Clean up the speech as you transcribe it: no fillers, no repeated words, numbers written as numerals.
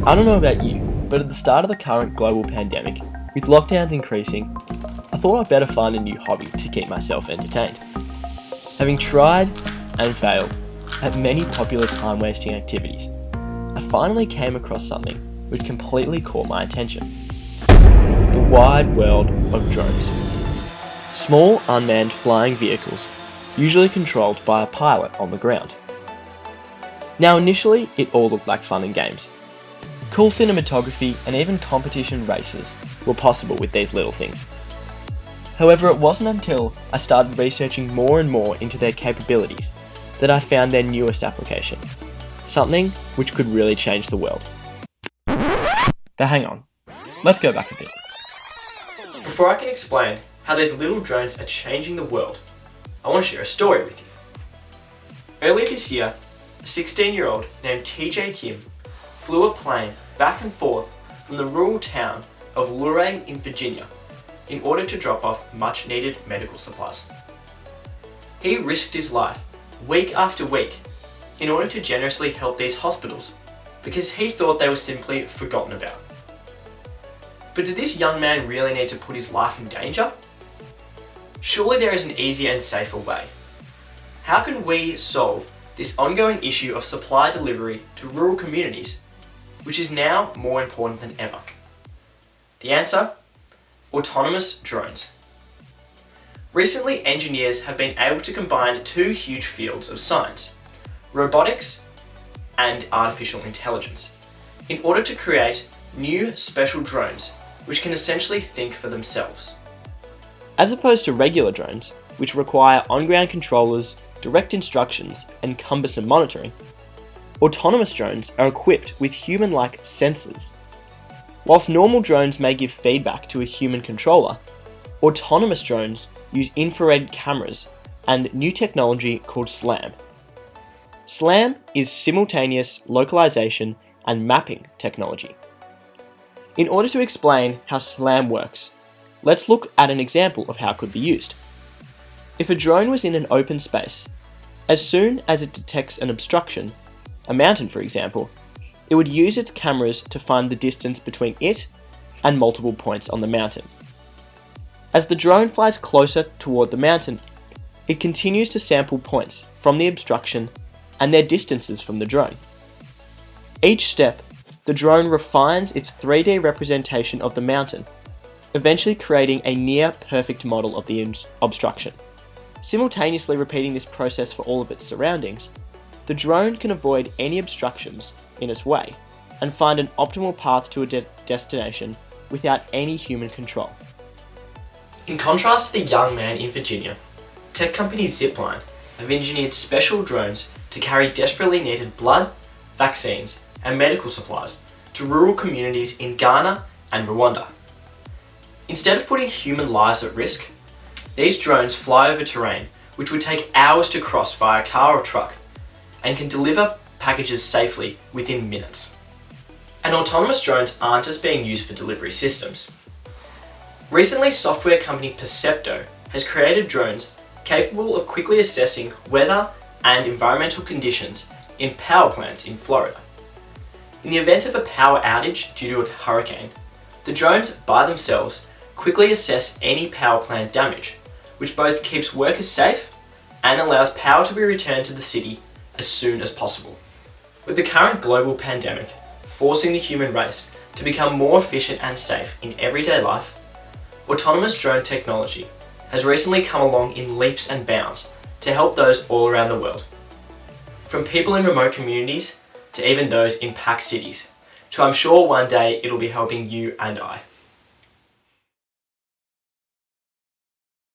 I don't know about you, but at the start of the current global pandemic, with lockdowns increasing, I thought I'd better find a new hobby to keep myself entertained. Having tried and failed at many popular time-wasting activities, I finally came across something which completely caught my attention. The wide world of drones. Small, unmanned flying vehicles, usually controlled by a pilot on the ground. Now initially, it all looked like fun and games. Cool cinematography and even competition races were possible with these little things. However, it wasn't until I started researching more and more into their capabilities that I found their newest application, something which could really change the world. But hang on, let's go back a bit. Before I can explain how these little drones are changing the world, I want to share a story with you. Earlier this year, a 16-year-old named TJ Kim flew a plane back and forth from the rural town of Luray in Virginia in order to drop off much needed medical supplies. He risked his life week after week in order to generously help these hospitals because he thought they were simply forgotten about. But did this young man really need to put his life in danger? Surely there is an easier and safer way. How can we solve this ongoing issue of supply delivery to rural communities, which is now more important than ever? The answer? Autonomous drones. Recently, engineers have been able to combine two huge fields of science, robotics and artificial intelligence, in order to create new special drones which can essentially think for themselves. As opposed to regular drones, which require on-ground controllers, direct instructions, and cumbersome monitoring, autonomous drones are equipped with human-like sensors. Whilst normal drones may give feedback to a human controller, autonomous drones use infrared cameras and new technology called SLAM. SLAM is simultaneous localization and mapping technology. In order to explain how SLAM works, let's look at an example of how it could be used. If a drone was in an open space, as soon as it detects an obstruction, a mountain for example, it would use its cameras to find the distance between it and multiple points on the mountain. As the drone flies closer toward the mountain, it continues to sample points from the obstruction and their distances from the drone. Each step, the drone refines its 3D representation of the mountain, eventually creating a near-perfect model of the obstruction. Simultaneously repeating this process for all of its surroundings, the drone can avoid any obstructions in its way and find an optimal path to a destination without any human control. In contrast to the young man in Virginia, tech company Zipline have engineered special drones to carry desperately needed blood, vaccines, and medical supplies to rural communities in Ghana and Rwanda. Instead of putting human lives at risk, these drones fly over terrain which would take hours to cross via car or truck and can deliver packages safely within minutes. And autonomous drones aren't just being used for delivery systems. Recently, software company Percepto has created drones capable of quickly assessing weather and environmental conditions in power plants in Florida. In the event of a power outage due to a hurricane, the drones by themselves quickly assess any power plant damage, which both keeps workers safe and allows power to be returned to the city as soon as possible. With the current global pandemic forcing the human race to become more efficient and safe in everyday life, autonomous drone technology has recently come along in leaps and bounds to help those all around the world. From people in remote communities to even those in packed cities, to I'm sure one day it'll be helping you and I.